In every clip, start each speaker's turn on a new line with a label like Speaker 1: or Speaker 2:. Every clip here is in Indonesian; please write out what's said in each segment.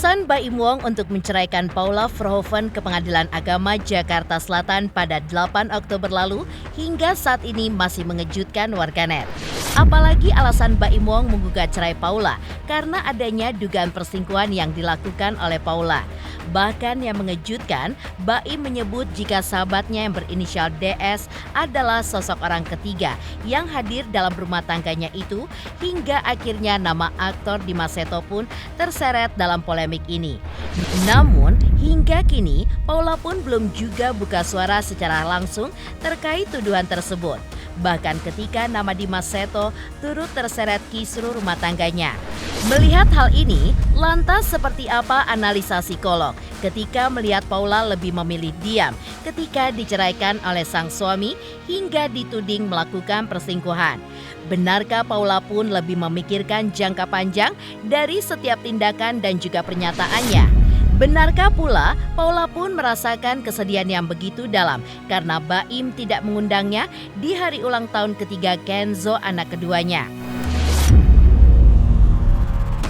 Speaker 1: Keputusan Baim Wong untuk menceraikan Paula Verhoeven ke Pengadilan Agama Jakarta Selatan pada 8 Oktober lalu hingga saat ini masih mengejutkan warganet. Apalagi alasan Baim Wong menggugat cerai Paula karena adanya dugaan perselingkuhan yang dilakukan oleh Paula. Bahkan yang mengejutkan, Baim menyebut jika sahabatnya yang berinisial DS adalah sosok orang ketiga yang hadir dalam rumah tangganya itu hingga akhirnya nama aktor Dimas Seto pun terseret dalam polemik ini. Namun, hingga kini Paula pun belum juga buka suara secara langsung terkait tuduhan tersebut. Bahkan ketika nama Dimas Seto turut terseret kisru rumah tangganya. Melihat hal ini, lantas seperti apa analisa psikolog ketika melihat Paula lebih memilih diam ketika diceraikan oleh sang suami hingga dituding melakukan perselingkuhan? Benarkah Paula pun lebih memikirkan jangka panjang dari setiap tindakan dan juga pernyataannya? Benarkah pula Paula pun merasakan kesedihan yang begitu dalam karena Baim tidak mengundangnya di hari ulang tahun ketiga Kenzo anak keduanya?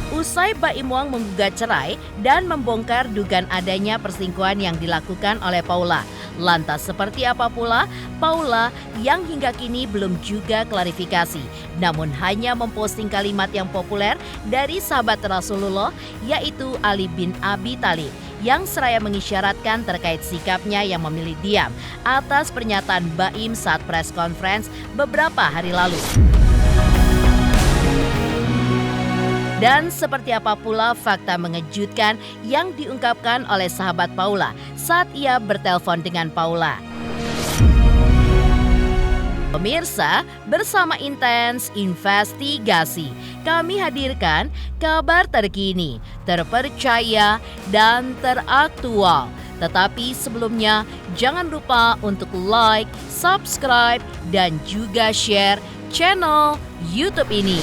Speaker 1: Usai Baim Wong menggugat cerai dan membongkar dugaan adanya perselingkuhan yang dilakukan oleh Paula. Lantas seperti apa pula Paula yang hingga kini belum juga klarifikasi, namun hanya memposting kalimat yang populer dari sahabat Rasulullah yaitu Ali bin Abi Thalib yang seraya mengisyaratkan terkait sikapnya yang memilih diam atas pernyataan Baim saat press conference beberapa hari lalu. Dan seperti apa pula fakta mengejutkan yang diungkapkan oleh sahabat Paula saat ia bertelepon dengan Paula. Pemirsa, bersama Intens Investigasi, kami hadirkan kabar terkini, terpercaya, dan teraktual. Tetapi sebelumnya, jangan lupa untuk like, subscribe, dan juga share channel YouTube ini.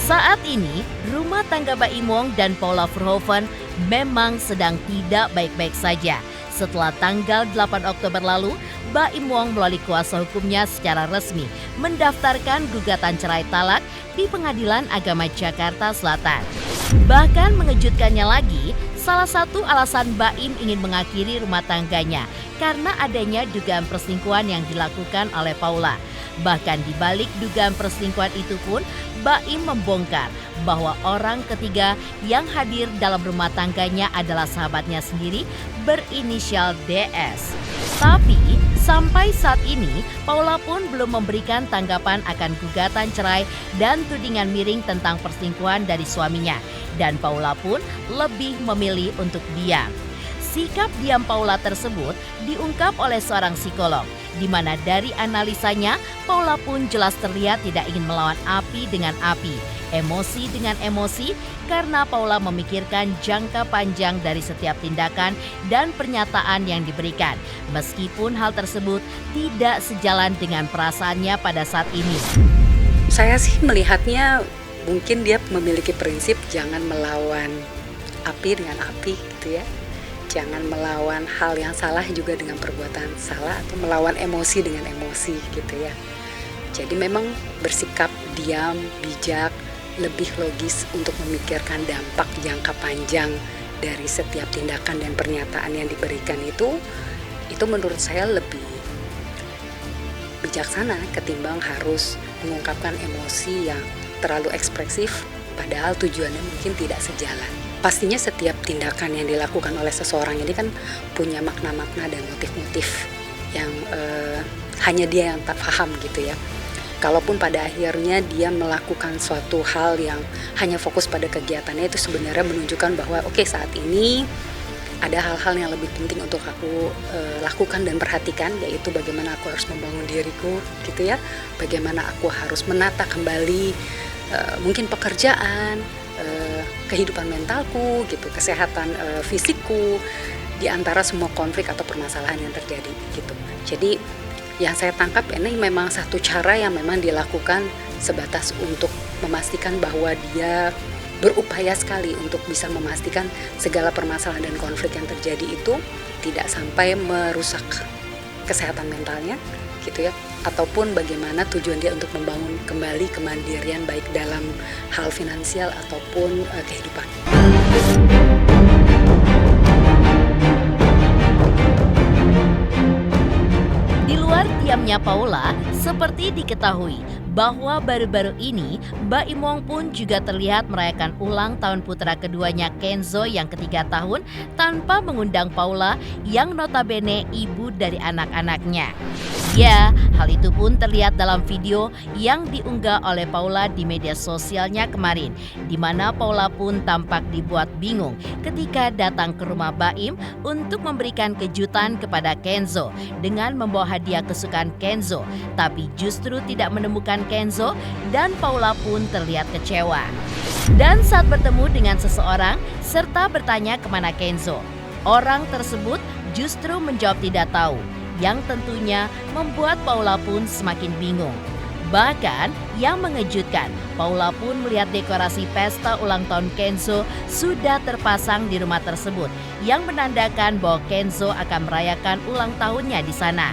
Speaker 1: Saat ini, rumah tangga Baim Wong dan Paula Verhoeven memang sedang tidak baik-baik saja. Setelah tanggal 8 Oktober lalu, Baim Wong melalui kuasa hukumnya secara resmi mendaftarkan gugatan cerai talak di Pengadilan Agama Jakarta Selatan. Bahkan mengejutkannya lagi, salah satu alasan Baim ingin mengakhiri rumah tangganya karena adanya dugaan perselingkuhan yang dilakukan oleh Paula. Bahkan di balik dugaan perselingkuhan itu pun, Baim membongkar bahwa orang ketiga yang hadir dalam rumah tangganya adalah sahabatnya sendiri berinisial DS. Tapi sampai saat ini, Paula pun belum memberikan tanggapan akan gugatan cerai dan tudingan miring tentang perselingkuhan dari suaminya. Dan Paula pun lebih memilih untuk diam. Sikap diam Paula tersebut diungkap oleh seorang psikolog, di mana dari analisanya, Paula pun jelas terlihat tidak ingin melawan api dengan api, emosi dengan emosi, karena Paula memikirkan jangka panjang dari setiap tindakan dan pernyataan yang diberikan, meskipun hal tersebut tidak sejalan dengan perasaannya pada saat ini.
Speaker 2: Saya sih melihatnya mungkin dia memiliki prinsip jangan melawan api dengan api gitu ya. Jangan melawan hal yang salah juga dengan perbuatan salah atau melawan emosi dengan emosi gitu ya. Jadi memang bersikap diam, bijak, lebih logis untuk memikirkan dampak jangka panjang dari setiap tindakan dan pernyataan yang diberikan itu menurut saya lebih bijaksana ketimbang harus mengungkapkan emosi yang terlalu ekspresif padahal tujuannya mungkin tidak sejalan. Pastinya setiap tindakan yang dilakukan oleh seseorang ini kan punya makna-makna dan motif-motif yang hanya dia yang tak paham gitu ya. Kalaupun pada akhirnya dia melakukan suatu hal yang hanya fokus pada kegiatannya, itu sebenarnya menunjukkan bahwa oke, saat ini ada hal-hal yang lebih penting untuk aku lakukan dan perhatikan, yaitu bagaimana aku harus membangun diriku gitu ya, bagaimana aku harus menata kembali mungkin pekerjaan, kehidupan mentalku gitu, kesehatan fisikku di antara semua konflik atau permasalahan yang terjadi gitu. Jadi Yang saya tangkap ini memang satu cara yang memang dilakukan sebatas untuk memastikan bahwa dia berupaya sekali untuk bisa memastikan segala permasalahan dan konflik yang terjadi itu tidak sampai merusak kesehatan mentalnya gitu ya, ataupun bagaimana tujuan dia untuk membangun kembali kemandirian baik dalam hal finansial ataupun kehidupan.
Speaker 1: Di luar diamnya Paula, seperti diketahui bahwa baru-baru ini Mbak Imong pun juga terlihat merayakan ulang tahun putra keduanya Kenzo yang ketiga tahun tanpa mengundang Paula yang notabene ibu dari anak-anaknya. Ya, hal itu pun terlihat dalam video yang diunggah oleh Paula di media sosialnya kemarin, di mana Paula pun tampak dibuat bingung ketika datang ke rumah Baim untuk memberikan kejutan kepada Kenzo dengan membawa hadiah kesukaan Kenzo, tapi justru tidak menemukan Kenzo dan Paula pun terlihat kecewa. Dan saat bertemu dengan seseorang serta bertanya kemana Kenzo, orang tersebut justru menjawab tidak tahu, yang tentunya membuat Paula pun semakin bingung. Bahkan yang mengejutkan, Paula pun melihat dekorasi pesta ulang tahun Kenzo sudah terpasang di rumah tersebut, yang menandakan bahwa Kenzo akan merayakan ulang tahunnya di sana.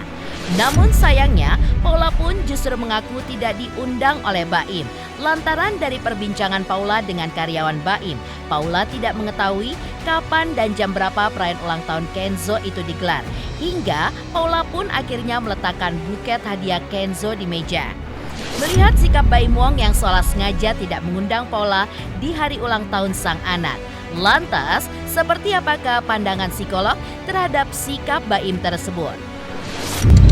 Speaker 1: Namun sayangnya, Paula pun justru mengaku tidak diundang oleh Baim. Lantaran dari perbincangan Paula dengan karyawan Baim, Paula tidak mengetahui kapan dan jam berapa perayaan ulang tahun Kenzo itu digelar. Hingga Paula pun akhirnya meletakkan buket hadiah Kenzo di meja. Melihat sikap Baim Wong yang seolah sengaja tidak mengundang Paula di hari ulang tahun sang anak, lantas seperti apakah pandangan psikolog terhadap sikap Baim tersebut?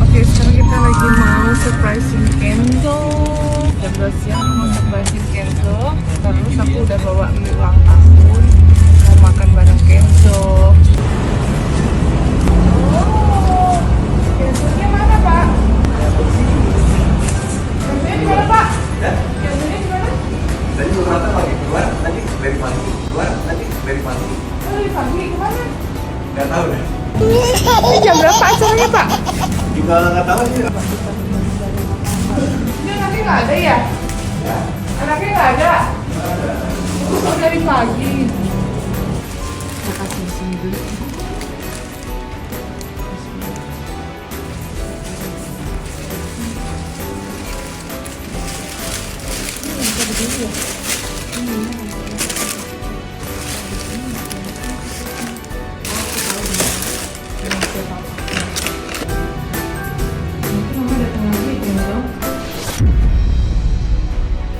Speaker 3: Oke, sekarang kita lagi mau surprisein Kenzo. Jam 12 siang mau surprisein Kenzo. Terus aku udah bawa mie ulang tahun, mau makan bareng Kenzo. Oh, Kenzonya mana, Pak? Kenzonya di mana, Pak? Kenzonya di mana?
Speaker 4: Tadi beberapa lagi keluar, tadi dari pagi. Keluar, tadi dari pagi.
Speaker 3: Oh, dari pagi kemana?
Speaker 4: Nggak tahu deh.
Speaker 3: Ini jam berapa acaranya, Pak?
Speaker 4: Juga nggak tahu sih.
Speaker 3: Ini anaknya nggak ada ya? Anaknya nggak ada? Oh, dari pagi.
Speaker 2: Makasih sini dulu.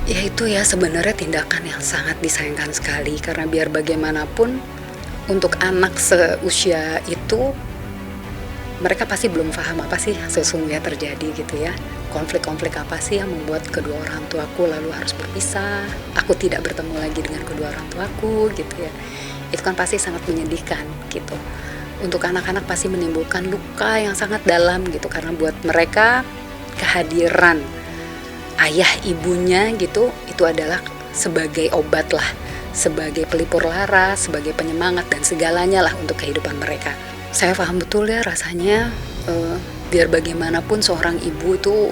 Speaker 2: Ya itu ya sebenarnya tindakan yang sangat disayangkan sekali, karena biar bagaimanapun untuk anak seusia itu mereka pasti belum paham apa sih sesungguhnya terjadi gitu ya. Konflik-konflik apa sih yang membuat kedua orang tuaku lalu harus berpisah, aku tidak bertemu lagi dengan kedua orang tuaku gitu ya. Itu kan pasti sangat menyedihkan gitu. Untuk anak-anak pasti menimbulkan luka yang sangat dalam gitu, karena buat mereka kehadiran ayah ibunya gitu itu adalah sebagai obat lah, sebagai pelipur lara, sebagai penyemangat dan segalanya lah untuk kehidupan mereka. Saya paham betul ya rasanya, biar bagaimanapun seorang ibu itu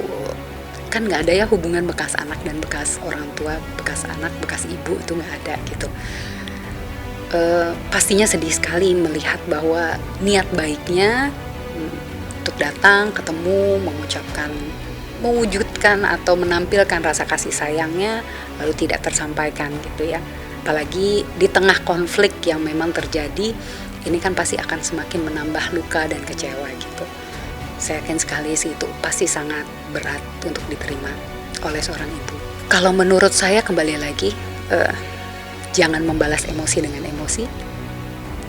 Speaker 2: kan nggak ada ya hubungan bekas anak dan bekas orang tua, bekas anak, bekas ibu itu nggak ada gitu. Pastinya sedih sekali melihat bahwa niat baiknya untuk datang, ketemu, mengucapkan, mewujudkan atau menampilkan rasa kasih sayangnya lalu tidak tersampaikan gitu ya. Apalagi di tengah konflik yang memang terjadi, ini kan pasti akan semakin menambah luka dan kecewa gitu. Saya yakin sekali sih itu pasti sangat berat untuk diterima oleh seorang ibu. Kalau menurut saya kembali lagi, jangan membalas emosi dengan emosi,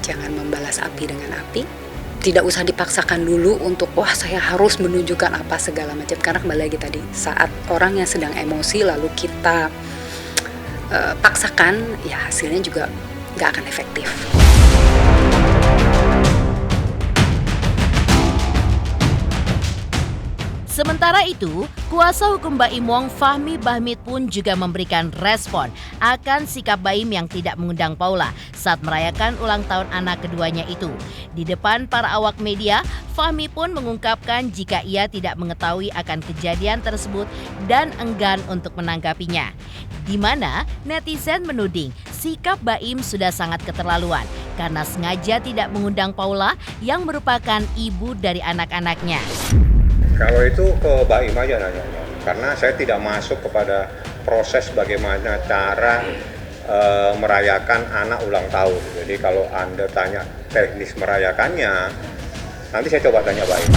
Speaker 2: jangan membalas api dengan api. Tidak usah dipaksakan dulu untuk wah saya harus menunjukkan apa segala macam, karena kembali lagi tadi saat orang yang sedang emosi lalu kita paksakan, ya hasilnya juga nggak akan efektif.
Speaker 1: Sementara itu, kuasa hukum Baim Wong Fahmi Bahmid pun juga memberikan respon akan sikap Baim yang tidak mengundang Paula saat merayakan ulang tahun anak keduanya itu. Di depan para awak media, Fahmi pun mengungkapkan jika ia tidak mengetahui akan kejadian tersebut dan enggan untuk menanggapinya. Di mana netizen menuding sikap Baim sudah sangat keterlaluan karena sengaja tidak mengundang Paula yang merupakan ibu dari anak-anaknya.
Speaker 5: Kalau itu ke Baim aja nanyanya, karena saya tidak masuk kepada proses bagaimana cara merayakan anak ulang tahun. Jadi kalau Anda tanya teknis merayakannya, nanti saya coba tanya Baim.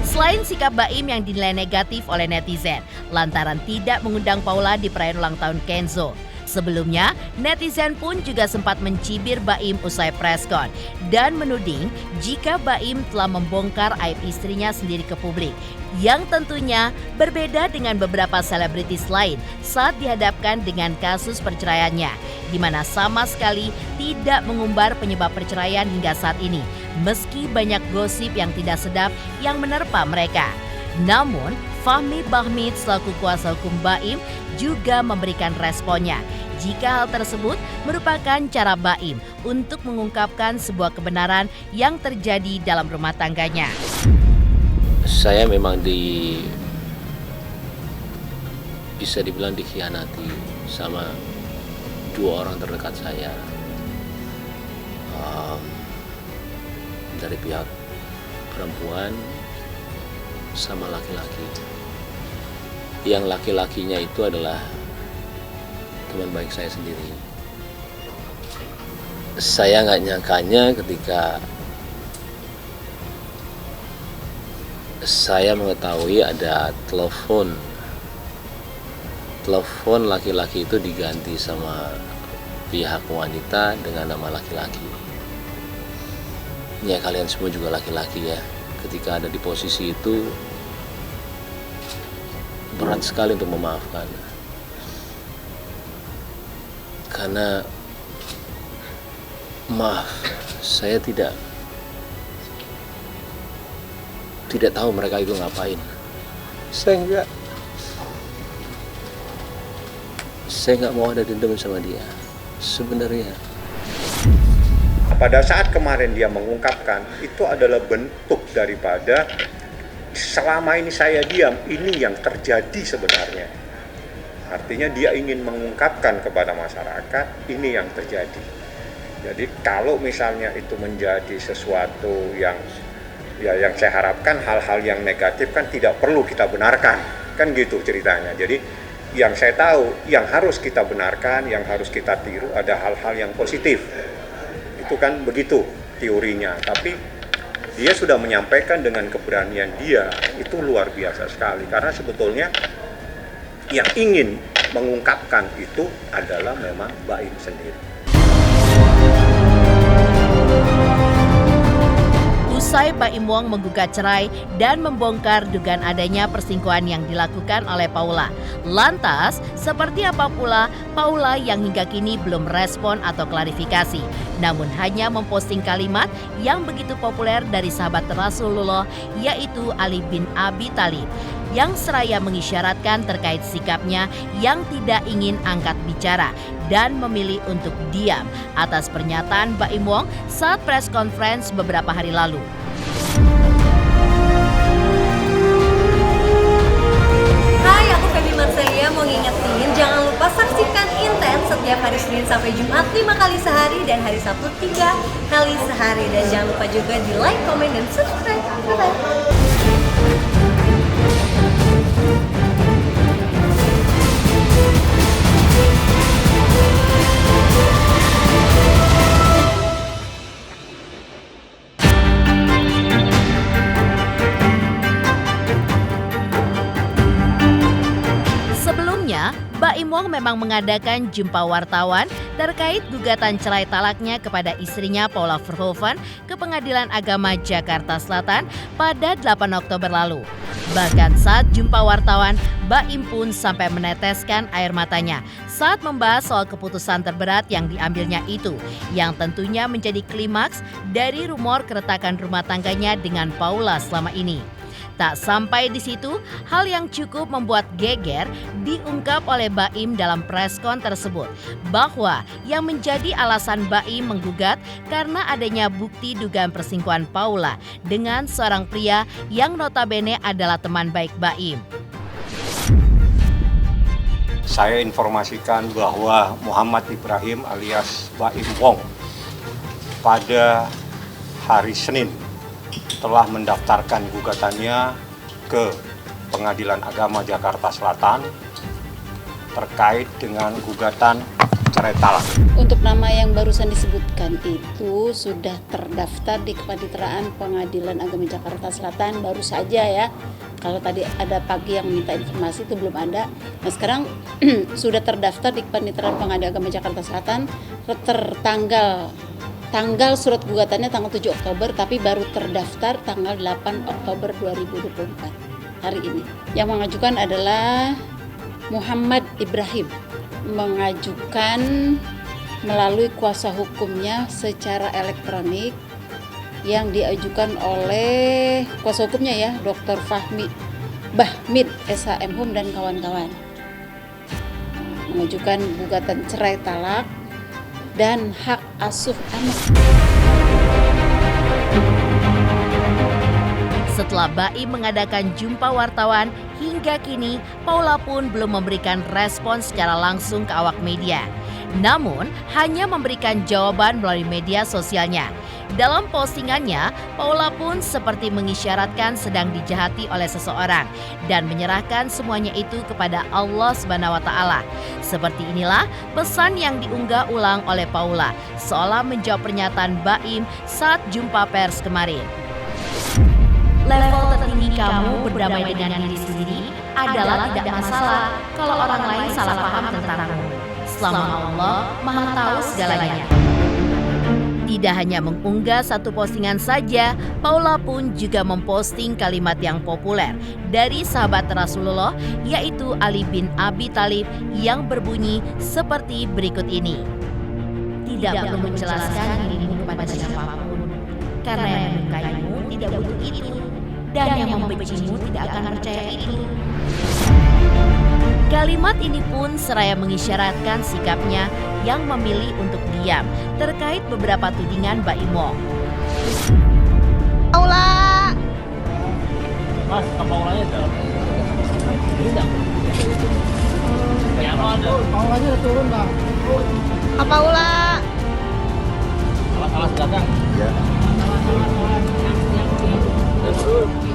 Speaker 1: Selain sikap Baim yang dinilai negatif oleh netizen lantaran tidak mengundang Paula di perayaan ulang tahun Kenzo. Sebelumnya, netizen pun juga sempat mencibir Baim usai preskon dan menuding jika Baim telah membongkar aib istrinya sendiri ke publik, yang tentunya berbeda dengan beberapa selebritis lain saat dihadapkan dengan kasus perceraiannya, di mana sama sekali tidak mengumbar penyebab perceraian hingga saat ini, meski banyak gosip yang tidak sedap yang menerpa mereka. Namun, Fahmi Bahmid selaku kuasa hukum Baim juga memberikan responnya jika hal tersebut merupakan cara Baim untuk mengungkapkan sebuah kebenaran yang terjadi dalam rumah tangganya.
Speaker 6: Saya memang bisa dibilang dikhianati sama dua orang terdekat saya, dari pihak perempuan sama laki-laki. Yang laki-lakinya itu adalah teman baik saya sendiri. Saya nggak nyangkanya ketika saya mengetahui ada telepon laki-laki itu diganti sama pihak wanita dengan nama laki-laki. Ya, kalian semua juga laki-laki ya. Ketika ada di posisi itu berat sekali untuk memaafkan. Karena maaf, saya tidak tahu mereka itu ngapain. Saya nggak mau ada dendam sama dia sebenarnya.
Speaker 5: Pada saat kemarin dia mengungkapkan, itu adalah bentuk daripada selama ini saya diam, ini yang terjadi sebenarnya. Artinya dia ingin mengungkapkan kepada masyarakat, ini yang terjadi. Jadi kalau misalnya itu menjadi sesuatu yang saya harapkan, hal-hal yang negatif kan tidak perlu kita benarkan, kan gitu ceritanya. Jadi yang saya tahu, yang harus kita benarkan, yang harus kita tiru ada hal-hal yang positif. Itu kan begitu teorinya, tapi dia sudah menyampaikan dengan keberanian dia, itu luar biasa sekali. Karena sebetulnya yang ingin mengungkapkan itu adalah memang Baim sendiri.
Speaker 1: Usai Baim Wong menggugat cerai dan membongkar dugaan adanya perselingkuhan yang dilakukan oleh Paula. Lantas, seperti apa pula Paula yang hingga kini belum respon atau klarifikasi, namun hanya memposting kalimat yang begitu populer dari sahabat Rasulullah, yaitu Ali bin Abi Thalib, yang seraya mengisyaratkan terkait sikapnya yang tidak ingin angkat bicara dan memilih untuk diam atas pernyataan Baim Wong saat press conference beberapa hari lalu.
Speaker 7: Hai, aku Feby Marselia mau ngingetin jangan lupa saksikan Intens setiap hari Senin sampai Jumat 5 kali sehari dan hari Sabtu 3 kali sehari, dan jangan lupa juga di like, komen, dan subscribe. Bye-bye.
Speaker 1: Baim Wong memang mengadakan jumpa wartawan terkait gugatan cerai talaknya kepada istrinya Paula Verhoeven ke Pengadilan Agama Jakarta Selatan pada 8 Oktober lalu. Bahkan saat jumpa wartawan, Baim pun sampai meneteskan air matanya saat membahas soal keputusan terberat yang diambilnya itu, yang tentunya menjadi klimaks dari rumor keretakan rumah tangganya dengan Paula selama ini. Tak sampai di situ, hal yang cukup membuat geger diungkap oleh Baim dalam preskon tersebut, bahwa yang menjadi alasan Baim menggugat karena adanya bukti dugaan perselingkuhan Paula dengan seorang pria yang notabene adalah teman baik Baim.
Speaker 5: Saya informasikan bahwa Muhammad Ibrahim alias Baim Wong pada hari Senin telah mendaftarkan gugatannya ke Pengadilan Agama Jakarta Selatan terkait dengan gugatan cerai talak.
Speaker 8: Untuk nama yang barusan disebutkan itu sudah terdaftar di Kepaniteraan Pengadilan Agama Jakarta Selatan baru saja ya. Kalau tadi ada pagi yang minta informasi itu belum ada. Nah sekarang sudah terdaftar di Kepaniteraan Pengadilan Agama Jakarta Selatan tanggal surat gugatannya tanggal 7 Oktober tapi baru terdaftar tanggal 8 Oktober 2024 hari ini. Yang mengajukan adalah Muhammad Ibrahim, mengajukan melalui kuasa hukumnya secara elektronik yang diajukan oleh kuasa hukumnya ya Dr. Bahmid SHM dan kawan-kawan, mengajukan gugatan cerai talak dan hak asuh anak.
Speaker 1: Setelah Baim mengadakan jumpa wartawan, hingga kini Paula pun belum memberikan respon secara langsung ke awak media. Namun, hanya memberikan jawaban melalui media sosialnya. Dalam postingannya, Paula pun seperti mengisyaratkan sedang dijahati oleh seseorang dan menyerahkan semuanya itu kepada Allah SWT. Seperti inilah pesan yang diunggah ulang oleh Paula, seolah menjawab pernyataan Baim saat jumpa pers kemarin. Level tertinggi kamu berdamai dengan diri sendiri adalah tidak masalah kalau orang lain salah paham tentangmu. Selama Allah Maha Tahu segalanya. Tidak hanya mengunggah satu postingan saja, Paula pun juga memposting kalimat yang populer dari sahabat Rasulullah, yaitu Ali bin Abi Thalib, yang berbunyi seperti berikut ini. Tidak perlu menjelaskan dirimu kepada siapapun, karena yang menyukaimu tidak butuh itu, dan yang membencimu tidak akan percaya itu. Kalimat ini pun seraya mengisyaratkan sikapnya yang memilih untuk diam terkait beberapa tudingan Baim Wong.
Speaker 9: Paula!
Speaker 6: Mas, ke Paulanya dalam. Ini enggak? Kayak apa ada?
Speaker 9: Paulanya udah turun, Bang. Paula!
Speaker 6: Alas datang.
Speaker 5: Ya.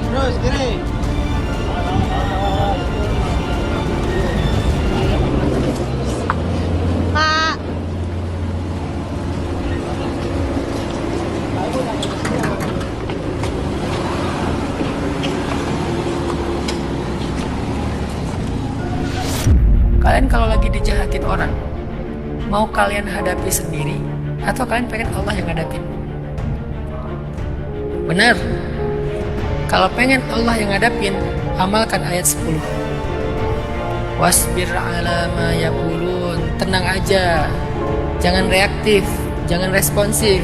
Speaker 9: Terus, kiri. Pak.
Speaker 10: Kalian kalau lagi dijahatin orang, mau kalian hadapi sendiri atau kalian pengen Allah yang hadapin? Benar. Kalau pengen Allah yang hadapin, amalkan ayat 10. Wasbir ala ma yaqulun. Tenang aja. Jangan reaktif, jangan responsif,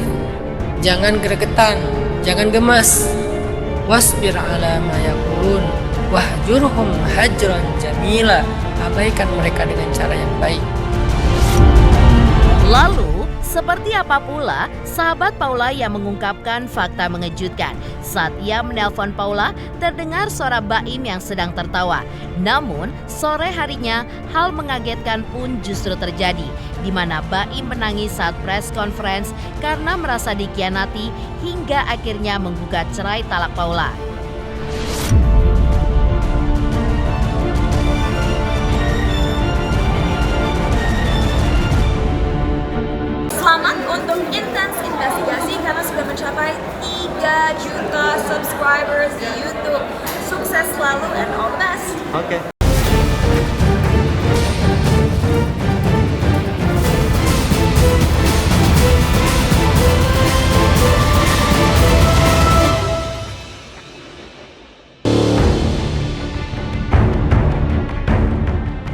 Speaker 10: jangan gregetan, jangan gemas. Wasbir ala ma yaqulun wahjurhum hajran jamila. Abaikan mereka dengan cara yang baik.
Speaker 1: Lalu, seperti apa pula sahabat Paula yang mengungkapkan fakta mengejutkan? Saat ia menelpon Paula, terdengar suara Baim yang sedang tertawa. Namun, sore harinya hal mengagetkan pun justru terjadi, di mana Baim menangis saat press conference karena merasa dikhianati hingga akhirnya menggugat cerai talak Paula.
Speaker 7: Selamat untuk Intens Investigasi karena sudah mencapai 3 juta subscribers di YouTube. Sukses selalu and all the best.
Speaker 4: Oke.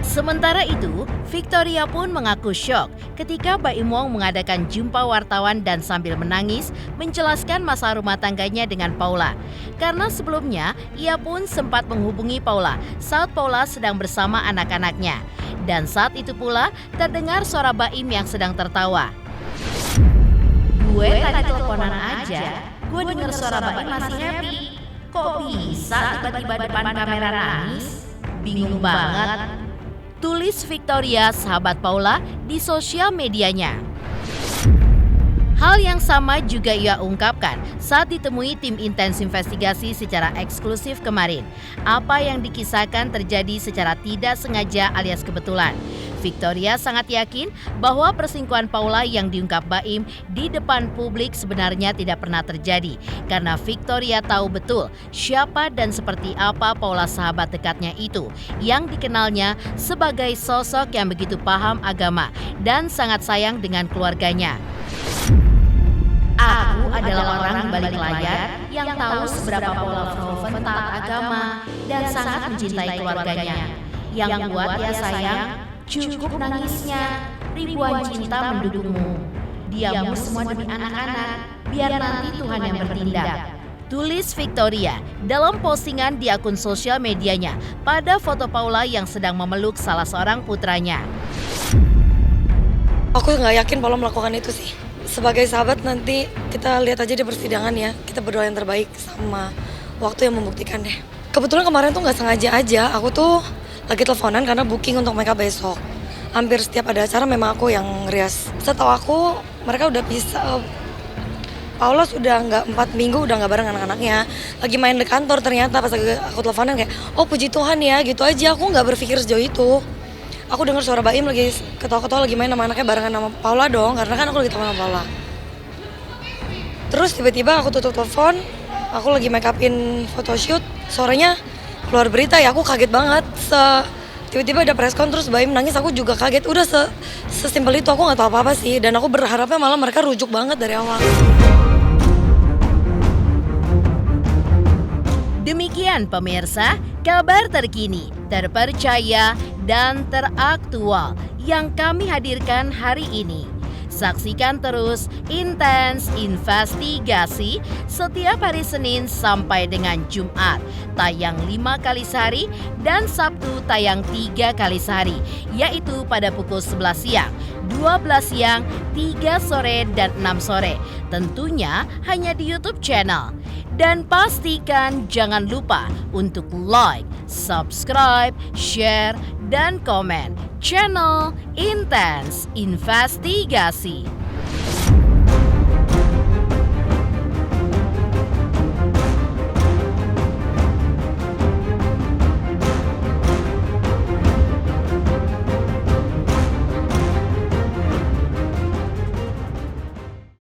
Speaker 1: Sementara itu, Victoria pun mengaku syok ketika Baim Wong mengadakan jumpa wartawan dan sambil menangis menjelaskan masalah rumah tangganya dengan Paula. Karena sebelumnya ia pun sempat menghubungi Paula saat Paula sedang bersama anak-anaknya. Dan saat itu pula terdengar suara Baim yang sedang tertawa. Gue tadi teleponan aja, gue dengar suara Baim masih happy. Kok bisa tiba-tiba depan kamera nangis? Bingung banget. Tulis Victoria, sahabat Paula, di sosial medianya. Hal yang sama juga ia ungkapkan saat ditemui tim intens investigasi secara eksklusif kemarin. Apa yang dikisahkan terjadi secara tidak sengaja alias kebetulan. Victoria sangat yakin bahwa perselingkuhan Paula yang diungkap Baim di depan publik sebenarnya tidak pernah terjadi. Karena Victoria tahu betul siapa dan seperti apa Paula sahabat dekatnya itu yang dikenalnya sebagai sosok yang begitu paham agama dan sangat sayang dengan keluarganya. Aku adalah orang di balik layar yang tahu seberapa Paula Verhoeven taat agama dan sangat mencintai keluarganya. Yang buat dia sayang, cukup nangisnya, ribuan cinta mendukungmu. Diammu semua demi anak-anak, biar nanti Tuhan yang bertindak. Tulis Victoria dalam postingan di akun sosial medianya pada foto Paula yang sedang memeluk salah seorang putranya.
Speaker 11: Aku nggak yakin Paula melakukan itu sih. Sebagai sahabat nanti kita lihat aja di persidangan ya. Kita berdoa yang terbaik sama waktu yang membuktikan deh. Kebetulan kemarin tuh nggak sengaja aja. Aku tuh lagi teleponan karena booking untuk makeup besok. Hampir setiap ada acara memang aku yang ngerias. Setahu aku mereka udah bisa. Paula sudah nggak 4 minggu udah nggak bareng anak-anaknya. Lagi main di kantor ternyata pas aku teleponan kayak, oh puji Tuhan ya gitu aja. Aku nggak berpikir sejauh itu. Aku dengar suara Baim lagi ketawa-ketawa lagi main sama anaknya barengan sama Paula dong, karena kan aku lagi teman sama Paula. Terus tiba-tiba aku tutup telepon, aku lagi make upin photoshoot, suaranya keluar berita ya, aku kaget banget. Tiba-tiba ada preskon terus Baim nangis, aku juga kaget. Udah sesimpel itu, aku nggak tahu apa-apa sih, dan aku berharapnya malah mereka rujuk banget dari awal.
Speaker 1: Demikian pemirsa, kabar terkini, terpercaya, dan teraktual yang kami hadirkan hari ini. Saksikan terus Intens Investigasi setiap hari Senin sampai dengan Jumat, tayang 5 kali sehari dan Sabtu tayang 3 kali sehari, yaitu pada pukul 11 siang, 12 siang, 3 sore, dan 6 sore. Tentunya hanya di YouTube channel. Dan pastikan jangan lupa untuk like, subscribe, share, dan komen channel Intens Investigasi.